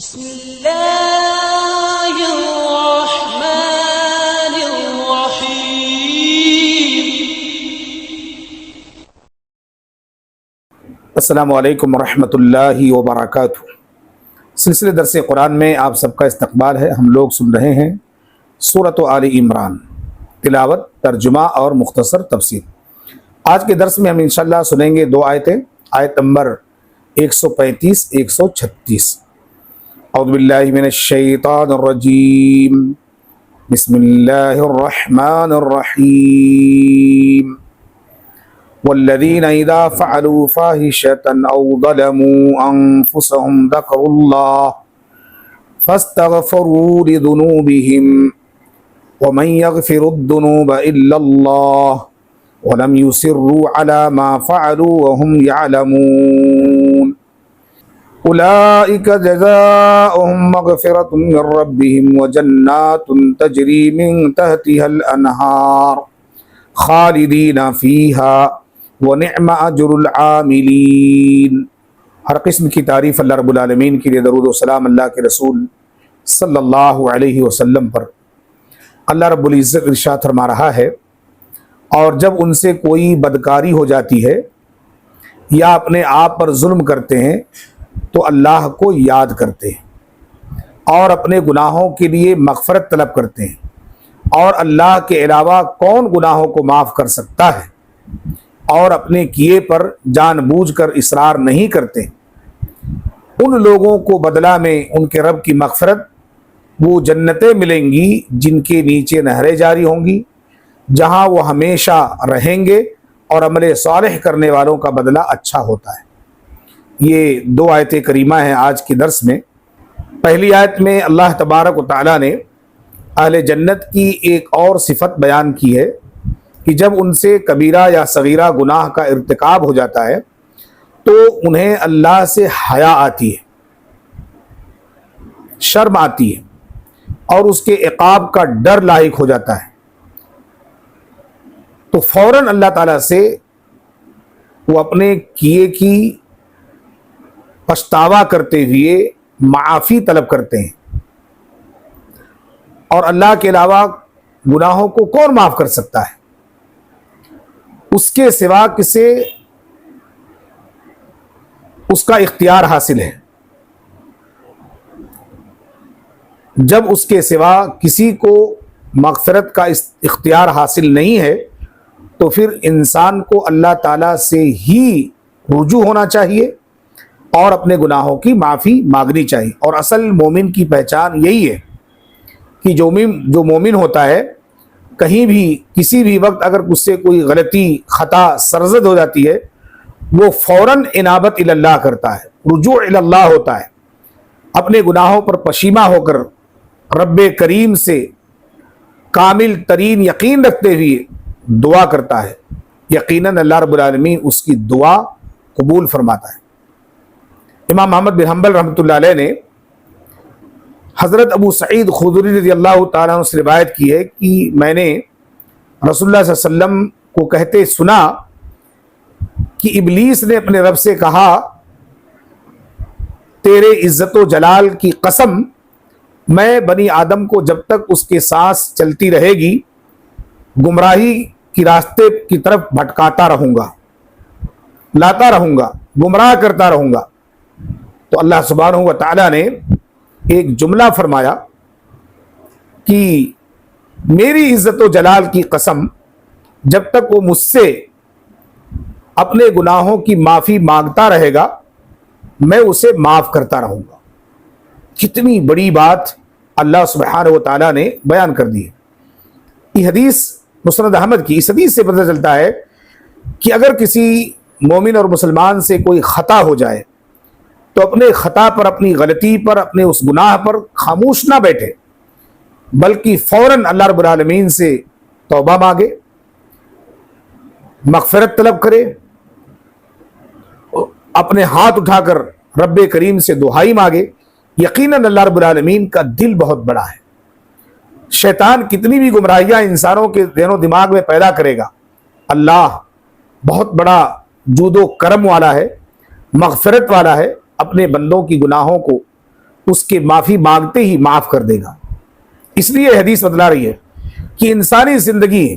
بسم اللہ الرحمن الرحیم۔ السلام علیکم ورحمۃ اللہ وبرکاتہ۔ سلسلے درس قرآن میں آپ سب کا استقبال ہے۔ ہم لوگ سن رہے ہیں سورۃ آل عمران، تلاوت، ترجمہ اور مختصر تفسیر۔ آج کے درس میں ہم انشاءاللہ سنیں گے دو آیتیں، آیت نمبر 135 136۔ اعوذ باللہ من الشیطان الرجیم، بسم اللہ الرحمن الرحیم۔ والذین اذا فعلوا فاحشة او ظلموا انفسهم ذکروا اللہ فاستغفروا لذنوبهم ومن يغفر الذنوب الا اللہ ولم يصروا على ما فعلوا وهم يعلمون اولئک جزاؤهم مغفرة من ربهم وجنات تجری من تحتها الانہار خالدین فیہا ونعم اجر العاملین۔ ہر قسم کی تعریف اللہ رب العالمین کے لیے، درود و سلام اللہ کے رسول صلی اللہ علیہ وسلم پر۔ اللہ رب العزت ارشاد فرما رہا ہے، اور جب ان سے کوئی بدکاری ہو جاتی ہے یا اپنے آپ پر ظلم کرتے ہیں تو اللہ کو یاد کرتے ہیں اور اپنے گناہوں کے لیے مغفرت طلب کرتے ہیں، اور اللہ کے علاوہ کون گناہوں کو معاف کر سکتا ہے، اور اپنے کیے پر جان بوجھ کر اصرار نہیں کرتے، ان لوگوں کو بدلہ میں ان کے رب کی مغفرت، وہ جنتیں ملیں گی جن کے نیچے نہریں جاری ہوں گی، جہاں وہ ہمیشہ رہیں گے، اور عمل صالح کرنے والوں کا بدلہ اچھا ہوتا ہے۔ یہ دو آیتیں کریمہ ہیں آج کے درس میں۔ پہلی آیت میں اللہ تبارک و تعالیٰ نے اہل جنت کی ایک اور صفت بیان کی ہے کہ جب ان سے کبیرہ یا صغیرہ گناہ کا ارتکاب ہو جاتا ہے تو انہیں اللہ سے حیا آتی ہے، شرم آتی ہے، اور اس کے عقاب کا ڈر لاحق ہو جاتا ہے، تو فوراً اللہ تعالیٰ سے وہ اپنے کیے کی پچھتاوا کرتے ہوئے معافی طلب کرتے ہیں۔ اور اللہ کے علاوہ گناہوں کو کون معاف کر سکتا ہے؟ اس کے سوا کسے اس کا اختیار حاصل ہے؟ جب اس کے سوا کسی کو مغفرت کا اختیار حاصل نہیں ہے تو پھر انسان کو اللہ تعالیٰ سے ہی رجوع ہونا چاہیے اور اپنے گناہوں کی معافی مانگنی چاہیے۔ اور اصل مومن کی پہچان یہی ہے کہ جو مومن ہوتا ہے، کہیں بھی کسی بھی وقت اگر اس سے کوئی غلطی، خطا سرزد ہو جاتی ہے، وہ فوراً انابت الی اللہ کرتا ہے، رجوع الی اللہ ہوتا ہے، اپنے گناہوں پر پشیماں ہو کر رب کریم سے کامل ترین یقین رکھتے ہوئے دعا کرتا ہے۔ یقیناً اللہ رب العالمین اس کی دعا قبول فرماتا ہے۔ امام محمد بن حنبل رحمۃ اللہ علیہ نے حضرت ابو سعید خدری رضی اللہ تعالیٰ عنہ سے روایت کی ہے کہ میں نے رسول اللہ صلی اللہ علیہ وسلم کو کہتے سنا کہ ابلیس نے اپنے رب سے کہا، تیرے عزت و جلال کی قسم، میں بنی آدم کو جب تک اس کے سانس چلتی رہے گی گمراہی کی راستے کی طرف بھٹکاتا رہوں گا، لاتا رہوں گا، گمراہ کرتا رہوں گا۔ تو اللہ سبحانہ و تعالیٰ نے ایک جملہ فرمایا کہ میری عزت و جلال کی قسم، جب تک وہ مجھ سے اپنے گناہوں کی معافی مانگتا رہے گا میں اسے معاف کرتا رہوں گا۔ کتنی بڑی بات اللہ سبحانہ و تعالیٰ نے بیان کر دی ہے۔ یہ حدیث مسند احمد کی، اس حدیث سے پتہ چلتا ہے کہ اگر کسی مومن اور مسلمان سے کوئی خطا ہو جائے تو اپنے خطا پر، اپنی غلطی پر، اپنے اس گناہ پر خاموش نہ بیٹھے، بلکہ فوراً اللہ رب العالمین سے توبہ مانگے، مغفرت طلب کرے، اپنے ہاتھ اٹھا کر رب کریم سے دعائی مانگے۔ یقیناً اللہ رب العالمین کا دل بہت بڑا ہے۔ شیطان کتنی بھی گمراہیاں انسانوں کے ذہن و دماغ میں پیدا کرے گا، اللہ بہت بڑا جود و کرم والا ہے، مغفرت والا ہے، اپنے بندوں کی گناہوں کو اس کے معافی مانگتے ہی معاف کر دے گا۔ اس لیے حدیث بتلا رہی ہے کہ انسانی زندگی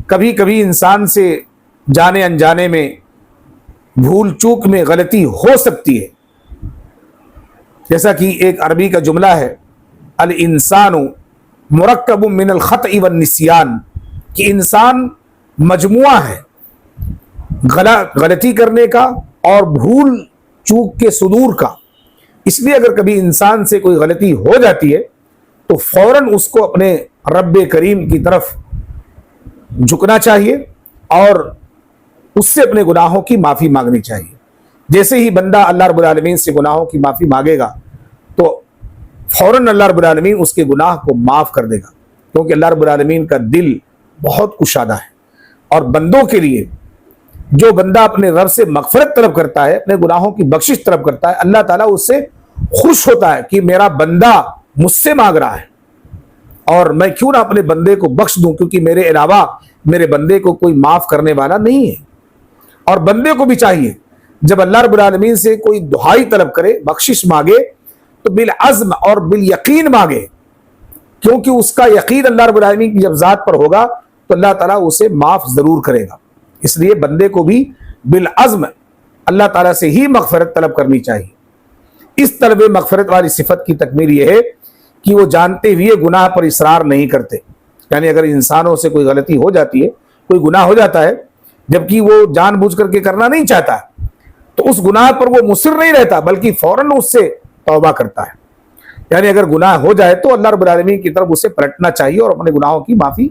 کبھی کبھی انسان سے جانے انجانے میں، بھول چوک میں غلطی ہو سکتی ہے، جیسا کہ ایک عربی کا جملہ ہے، الانسان مرکب من الخطأ والنسیان، کہ انسان مجموعہ ہے غلطی کرنے کا اور بھول چوک کے صدور کا۔ اس لیے اگر کبھی انسان سے کوئی غلطی ہو جاتی ہے تو فوراً اس کو اپنے رب کریم کی طرف جھکنا چاہیے اور اس سے اپنے گناہوں کی معافی مانگنی چاہیے۔ جیسے ہی بندہ اللہ رب العالمین سے گناہوں کی معافی مانگے گا تو فوراً اللہ رب العالمین اس کے گناہ کو معاف کر دے گا، کیونکہ اللہ رب العالمین کا دل بہت کشادہ ہے۔ اور بندوں کے لیے، جو بندہ اپنے رب سے مغفرت طلب کرتا ہے، اپنے گناہوں کی بخشش طلب کرتا ہے، اللہ تعالیٰ اس سے خوش ہوتا ہے کہ میرا بندہ مجھ سے مانگ رہا ہے اور میں کیوں نہ اپنے بندے کو بخش دوں، کیونکہ میرے علاوہ میرے بندے کو کوئی معاف کرنے والا نہیں ہے۔ اور بندے کو بھی چاہیے جب اللہ رب العالمین سے کوئی دعائی طلب کرے، بخشش مانگے، تو بالعزم اور بالیقین مانگے، کیونکہ اس کا یقین اللہ رب العالمین کی جب ذات پر ہوگا تو اللہ تعالیٰ اسے معاف ضرور کرے گا۔ اس لیے بندے کو بھی بالعزم اللہ تعالیٰ سے ہی مغفرت طلب کرنی چاہیے۔ اس طلب مغفرت والی صفت کی تکمیل یہ ہے کہ وہ جانتے ہوئے گناہ پر اصرار نہیں کرتے۔ یعنی اگر انسانوں سے کوئی غلطی ہو جاتی ہے، کوئی گناہ ہو جاتا ہے، جبکہ وہ جان بوجھ کر کے کرنا نہیں چاہتا، تو اس گناہ پر وہ مصر نہیں رہتا بلکہ فوراً اس سے توبہ کرتا ہے۔ یعنی اگر گناہ ہو جائے تو اللہ رب العالمین کی طرف اسے پلٹنا چاہیے اور اپنے گناہوں کی معافی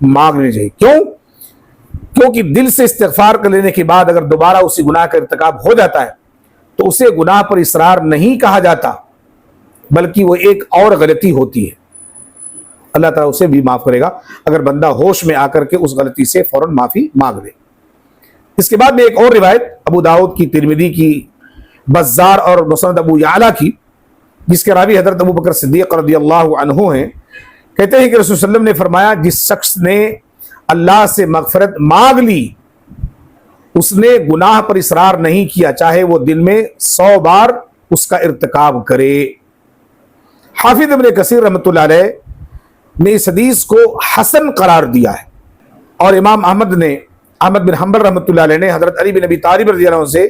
مانگنی چاہیے۔ کیونکہ دل سے استغفار کر لینے کے بعد اگر دوبارہ اسی گناہ کا ارتکاب ہو جاتا ہے تو اسے گناہ پر اصرار نہیں کہا جاتا، بلکہ وہ ایک اور غلطی ہوتی ہے۔ اللہ تعالیٰ اسے بھی معاف کرے گا اگر بندہ ہوش میں آ کر کے اس غلطی سے فوراً معافی مانگ لے۔ اس کے بعد میں ایک اور روایت ابو داؤد کی، ترمذی کی، بزار اور مسند ابو یعلا کی، جس کے راوی حضرت ابو بکر صدیق رضی اللہ عنہ ہیں، کہتے ہیں کہ رسول صلی اللہ علیہ وسلم نے فرمایا، جس شخص نے اللہ سے مغفرت مانگ لی، اس نے گناہ پر اصرار نہیں کیا، چاہے وہ دن میں 100 بار اس کا ارتکاب کرے۔ حافظ ابن کثیر رحمۃ اللہ علیہ نے اس حدیث کو حسن قرار دیا ہے، اور امام احمد بن حنبل رحمۃ اللہ علیہ نے حضرت علی بن ابی طالب رضی اللہ عنہ سے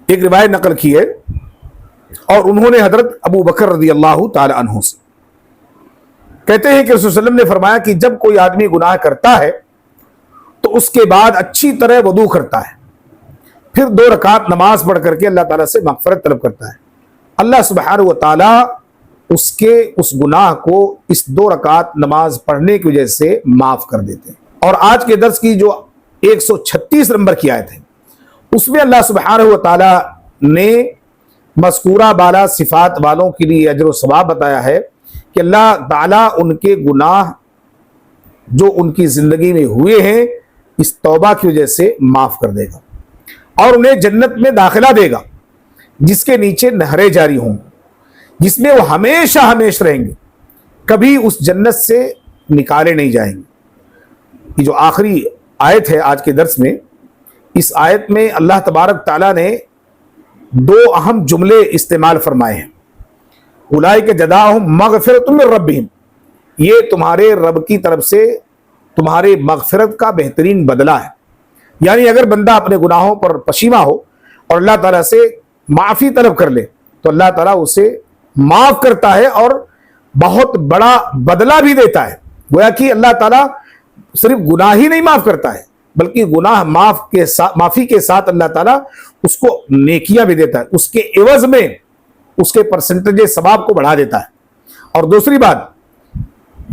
ایک روایت نقل کی ہے، اور انہوں نے حضرت ابو بکر رضی اللہ تعالی عنہ سے، کہتے ہیں کہ رسول صلی اللہ علیہ وسلم نے فرمایا کہ جب کوئی آدمی گناہ کرتا ہے تو اس کے بعد اچھی طرح وضو کرتا ہے، پھر 2 رکعت نماز پڑھ کر کے اللہ تعالیٰ سے مغفرت طلب کرتا ہے، اللہ سبحانہ و تعالیٰ اس کے اس گناہ کو اس 2 رکعت نماز پڑھنے کی وجہ سے معاف کر دیتے ہیں۔ اور آج کے درس کی جو 136 نمبر کی آیت ہے، اس میں اللہ سبحانہ و تعالیٰ نے مذکورہ بالا صفات والوں کے لیے اجر و ثواب بتایا ہے کہ اللہ تعالیٰ ان کے گناہ جو ان کی زندگی میں ہوئے ہیں اس توبہ کی وجہ سے معاف کر دے گا، اور انہیں جنت میں داخلہ دے گا جس کے نیچے نہریں جاری ہوں، جس میں وہ ہمیشہ ہمیشہ رہیں گے، کبھی اس جنت سے نکالے نہیں جائیں گے۔ یہ جو آخری آیت ہے آج کے درس میں، اس آیت میں اللہ تبارک تعالیٰ نے 2 اہم جملے استعمال فرمائے ہیں۔ اولئک جزاؤہم مغفرۃ من ربہم، یہ تمہارے رب کی طرف سے تمہارے مغفرت کا بہترین بدلہ ہے۔ یعنی اگر بندہ اپنے گناہوں پر پشیماں ہو اور اللہ تعالیٰ سے معافی طلب کر لے تو اللہ تعالیٰ اسے معاف کرتا ہے اور بہت بڑا بدلہ بھی دیتا ہے۔ گویا کہ اللہ تعالیٰ صرف گناہ ہی نہیں معاف کرتا ہے بلکہ گناہ معافی کے ساتھ اللہ تعالیٰ اس کو نیکیاں بھی دیتا ہے، اس کے عوض میں اس کے پرسنٹیج ثواب کو بڑھا دیتا ہے۔ اور دوسری بات،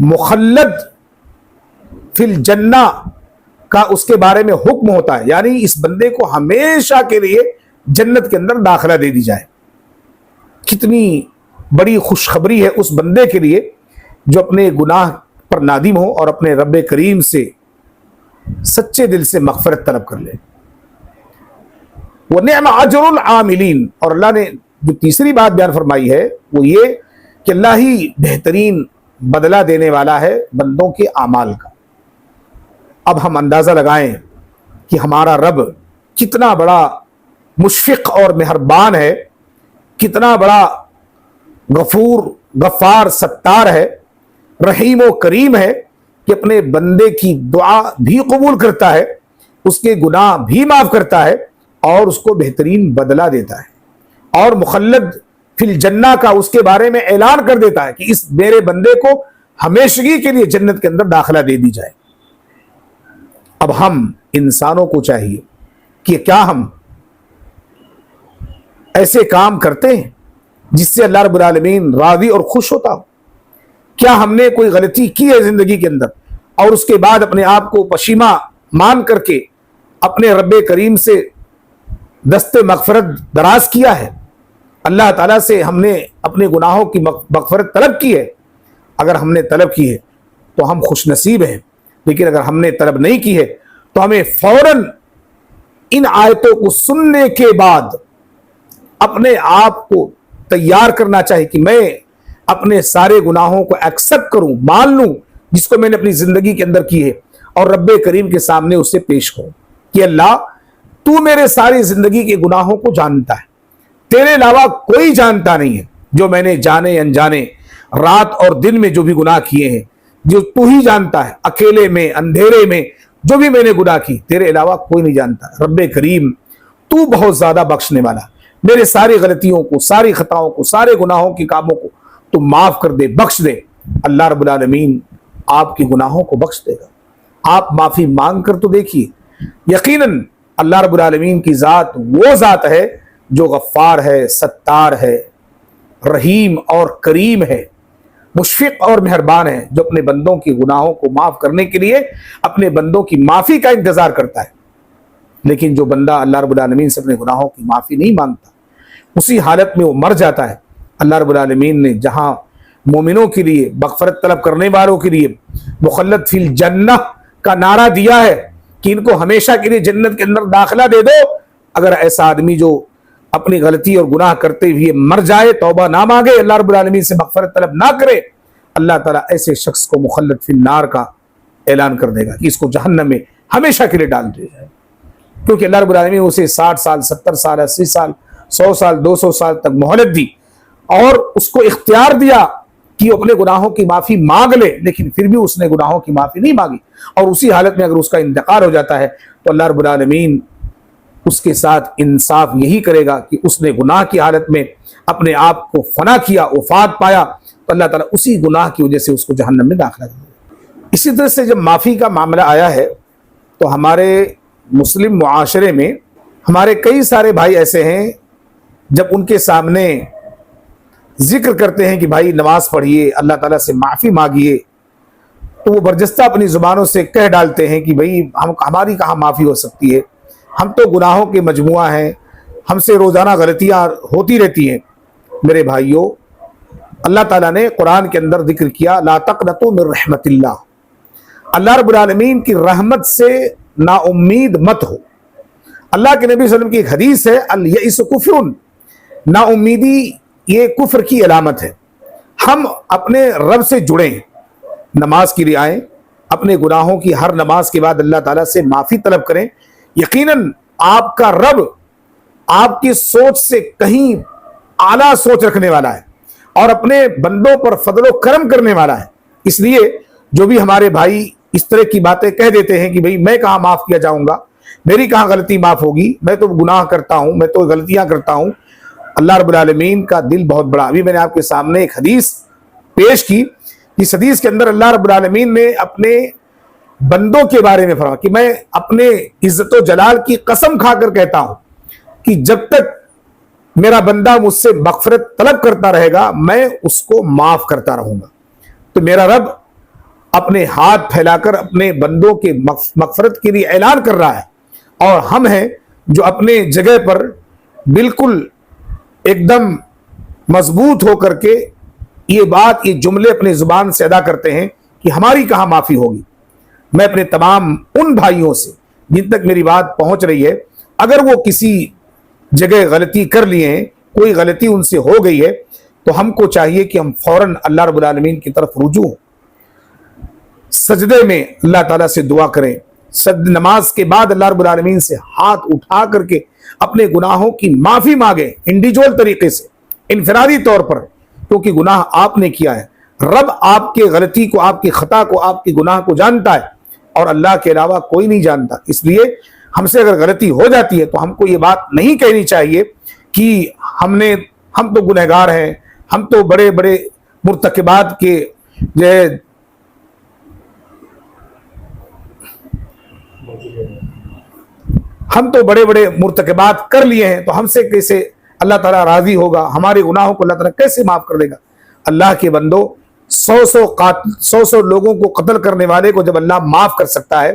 مخلد فی الجنہ کا اس کے بارے میں حکم ہوتا ہے، یعنی اس بندے کو ہمیشہ کے لیے جنت کے اندر داخلہ دے دی جائے۔ کتنی بڑی خوشخبری ہے اس بندے کے لیے جو اپنے گناہ پر نادم ہو اور اپنے رب کریم سے سچے دل سے مغفرت طلب کر لے۔ وَنِعْمَ أَجْرُ الْعَامِلِينَ، اور اللہ نے جو تیسری بات بیان فرمائی ہے وہ یہ کہ اللہ ہی بہترین بدلہ دینے والا ہے بندوں کے اعمال کا۔ اب ہم اندازہ لگائیں کہ ہمارا رب کتنا بڑا مشفق اور مہربان ہے، کتنا بڑا غفور غفار ستار ہے، رحیم و کریم ہے کہ اپنے بندے کی دعا بھی قبول کرتا ہے، اس کے گناہ بھی معاف کرتا ہے اور اس کو بہترین بدلہ دیتا ہے، اور مخلد فی الجنہ کا اس کے بارے میں اعلان کر دیتا ہے کہ اس میرے بندے کو ہمیشگی کے لیے جنت کے اندر داخلہ دے دی جائے۔ اب ہم انسانوں کو چاہیے کہ کیا ہم ایسے کام کرتے ہیں جس سے اللہ رب العالمین راضی اور خوش ہوتا ہو؟ کیا ہم نے کوئی غلطی کی ہے زندگی کے اندر اور اس کے بعد اپنے آپ کو پشیماں مان کر کے اپنے رب کریم سے دست مغفرت دراز کیا ہے؟ اللہ تعالیٰ سے ہم نے اپنے گناہوں کی مغفرت طلب کی ہے؟ اگر ہم نے طلب کی ہے تو ہم خوش نصیب ہیں، لیکن اگر ہم نے طلب نہیں کی ہے تو ہمیں فوراً ان آیتوں کو سننے کے بعد اپنے آپ کو تیار کرنا چاہیے کہ میں اپنے سارے گناہوں کو ایکسپٹ کروں، مان لوں جس کو میں نے اپنی زندگی کے اندر کی ہے، اور رب کریم کے سامنے اسے پیش کروں کہ اللہ تو میرے ساری زندگی کے گناہوں کو جانتا ہے، تیرے علاوہ کوئی جانتا نہیں ہے، جو میں نے جانے انجانے رات اور دن میں جو بھی گناہ کیے ہیں جو تو ہی جانتا ہے، اکیلے میں اندھیرے میں جو بھی میں نے گناہ کی تیرے علاوہ کوئی نہیں جانتا۔ رب کریم تو بہت زیادہ بخشنے والا، میرے ساری غلطیوں کو، ساری خطاؤں کو، سارے گناہوں کی کاموں کو تو معاف کر دے، بخش دے۔ اللہ رب العالمین آپ کے گناہوں کو بخش دے گا۔ آپ معافی مانگ کر تو دیکھیے، یقیناً اللہ رب العالمین کی ذات وہ ذات ہے جو غفار ہے، ستار ہے، رحیم اور کریم ہے، مشفق اور مہربان ہے، جو اپنے بندوں کے گناہوں کو معاف کرنے کے لیے اپنے بندوں کی معافی کا انتظار کرتا ہے۔ لیکن جو بندہ اللہ رب العالمین سے اپنے گناہوں کی معافی نہیں مانگتا، اسی حالت میں وہ مر جاتا ہے۔ اللہ رب العالمین نے جہاں مومنوں کے لیے، مغفرت طلب کرنے والوں کے لیے مخلد فی الجنہ کا نعرہ دیا ہے کہ ان کو ہمیشہ کے لیے جنت کے اندر داخلہ دے دو، اگر ایسا آدمی جو اپنی غلطی اور گناہ کرتے ہوئے مر جائے، توبہ نہ مانگے، اللہ رب العالمین سے مغفرت طلب نہ کرے، اللہ تعالیٰ ایسے شخص کو مخلد فی النار کا اعلان کر دے گا کہ اس کو جہنم میں ہمیشہ کے لیے ڈال دیا جائے، کیونکہ اللہ رب العالمین اسے 60 سال 70 سال 80 سال 100 سال 200 سال تک مہلت دی اور اس کو اختیار دیا کہ وہ اپنے گناہوں کی معافی مانگ لے، لیکن پھر بھی اس نے گناہوں کی معافی نہیں مانگی، اور اسی حالت میں اگر اس کا انتقال ہو جاتا ہے تو اللہ رب العالمین اس کے ساتھ انصاف یہی کرے گا کہ اس نے گناہ کی حالت میں اپنے آپ کو فنا کیا، وفات پایا، تو اللہ تعالیٰ اسی گناہ کی وجہ سے اس کو جہنم میں داخلہ دے گا۔ اسی طرح سے جب معافی کا معاملہ آیا ہے تو ہمارے مسلم معاشرے میں ہمارے کئی سارے بھائی ایسے ہیں، جب ان کے سامنے ذکر کرتے ہیں کہ بھائی نماز پڑھیے، اللہ تعالیٰ سے معافی مانگیے، تو وہ برجستہ اپنی زبانوں سے کہہ ڈالتے ہیں کہ بھائی ہماری کہاں معافی ہو سکتی ہے، ہم تو گناہوں کے مجموعہ ہیں، ہم سے روزانہ غلطیاں ہوتی رہتی ہیں۔ میرے بھائیوں، اللہ تعالیٰ نے قرآن کے اندر ذکر کیا لا تقنطوا من رحمت اللہ، اللہ رب العالمین کی رحمت سے نا امید مت ہو۔ اللہ کے نبی صلی اللہ علیہ وسلم کی ایک حدیث ہے الیئس کفر، نا امیدی یہ کفر کی علامت ہے۔ ہم اپنے رب سے جڑیں، نماز کی رعایت، اپنے گناہوں کی ہر نماز کے بعد اللہ تعالیٰ سے معافی طلب کریں، یقیناً آپ کا رب آپ کی سوچ سے کہیں اعلیٰ سوچ رکھنے والا ہے اور اپنے بندوں پر فضل و کرم کرنے والا ہے۔ اس لیے جو بھی ہمارے بھائی اس طرح کی باتیں کہہ دیتے ہیں کہ بھئی میں کہاں معاف کیا جاؤں گا، میری کہاں غلطی معاف ہوگی، میں تو گناہ کرتا ہوں، میں تو غلطیاں کرتا ہوں، اللہ رب العالمین کا دل بہت بڑا۔ ابھی میں نے آپ کے سامنے ایک حدیث پیش کی، اس حدیث کے اندر اللہ رب العالمین نے اپنے بندوں کے بارے میں فرمایا کہ میں اپنے عزت و جلال کی قسم کھا کر کہتا ہوں کہ جب تک میرا بندہ مجھ سے مغفرت طلب کرتا رہے گا میں اس کو معاف کرتا رہوں گا۔ تو میرا رب اپنے ہاتھ پھیلا کر اپنے بندوں کے مغفرت کے لیے اعلان کر رہا ہے، اور ہم ہیں جو اپنے جگہ پر بالکل ایک دم مضبوط ہو کر کے یہ بات، یہ جملے اپنے زبان سے ادا کرتے ہیں کہ ہماری کہاں معافی ہوگی۔ میں اپنے تمام ان بھائیوں سے جن تک میری بات پہنچ رہی ہے، اگر وہ کسی جگہ غلطی کر لیے ہیں، کوئی غلطی ان سے ہو گئی ہے، تو ہم کو چاہیے کہ ہم فوراً اللہ رب العالمین کی طرف رجوع ہوں، سجدے میں اللہ تعالیٰ سے دعا کریں، نماز کے بعد اللہ رب العالمین سے ہاتھ اٹھا کر کے اپنے گناہوں کی معافی مانگیں، انڈیویجول طریقے سے، انفرادی طور پر، کیونکہ گناہ آپ نے کیا ہے. رب آپ کے غلطی کو، آپ کی خطا کو، آپ کی گناہ کو جانتا ہے اور اللہ کے علاوہ کوئی نہیں جانتا. اس لیے ہم سے اگر غلطی ہو جاتی ہے تو ہم کو یہ بات نہیں کہنی چاہیے کہ ہم تو گنہگار ہیں، ہم تو بڑے بڑے مرتکبات کے ہم تو بڑے بڑے مرتکبات کر لیے ہیں تو ہم سے کیسے اللہ تعالیٰ راضی ہوگا، ہمارے گناہوں کو اللہ تعالیٰ کیسے معاف کر دے گا. اللہ کے بندو، سو لوگوں کو قتل کرنے والے کو جب اللہ معاف کر سکتا ہے،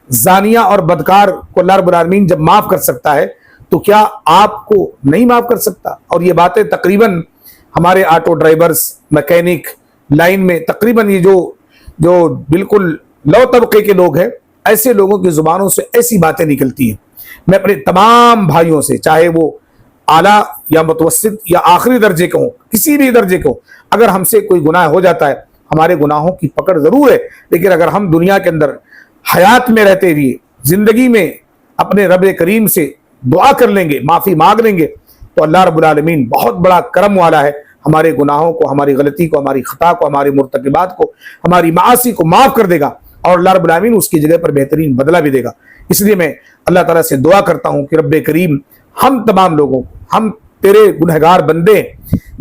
زانیہ اور بدکار کو اللہ رب العالمین جب معاف کر سکتا ہے تو کیا آپ کو نہیں معاف کر سکتا؟ اور یہ باتیں تقریباً ہمارے آٹو ڈرائیورز، میکینک لائن میں تقریباً یہ جو بالکل لو طبقے کے لوگ ہیں، ایسے لوگوں کی زبانوں سے ایسی باتیں نکلتی ہیں. میں اپنے تمام بھائیوں سے، چاہے وہ اعلیٰ یا متوسط یا آخری درجے کے ہوں، کسی بھی درجے کے ہوں، اگر ہم سے کوئی گناہ ہو جاتا ہے، ہمارے گناہوں کی پکڑ ضرور ہے، لیکن اگر ہم دنیا کے اندر حیات میں رہتے ہوئے زندگی میں اپنے رب کریم سے دعا کر لیں گے، معافی مانگ لیں گے، تو اللہ رب العالمین بہت بڑا کرم والا ہے، ہمارے گناہوں کو، ہماری غلطی کو، ہماری خطا کو، ہمارے مرتکبات کو، ہماری معاصی کو معاف کر دے گا اور اللہ رب العالمین اس کی جگہ پر بہترین بدلہ بھی دے گا. اس لیے میں اللہ تعالیٰ سے دعا کرتا ہوں کہ رب کریم ہم تمام لوگوں، ہم تیرے گنہگار بندے،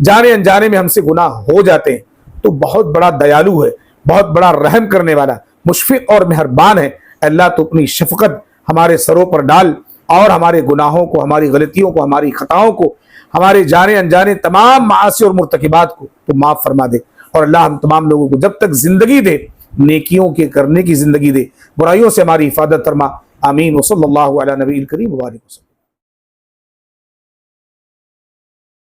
جانے انجانے میں ہم سے گناہ ہو جاتے ہیں تو بہت بڑا دیالو ہے، بہت بڑا رحم کرنے والا، مشفق اور مہربان ہے. اللہ تو اپنی شفقت ہمارے سروں پر ڈال اور ہمارے گناہوں کو، ہماری غلطیوں کو، ہماری خطاؤں کو، ہمارے جانے انجانے تمام معاصی اور مرتکبات کو تو معاف فرما دے. اور اللہ ہم تمام لوگوں کو جب تک زندگی دے نیکیوں کے کرنے کی زندگی دے، برائیوں سے ہماری حفاظت فرما. آمین. وصلی اللہ علی نبی الکریم وآلہ وسلم.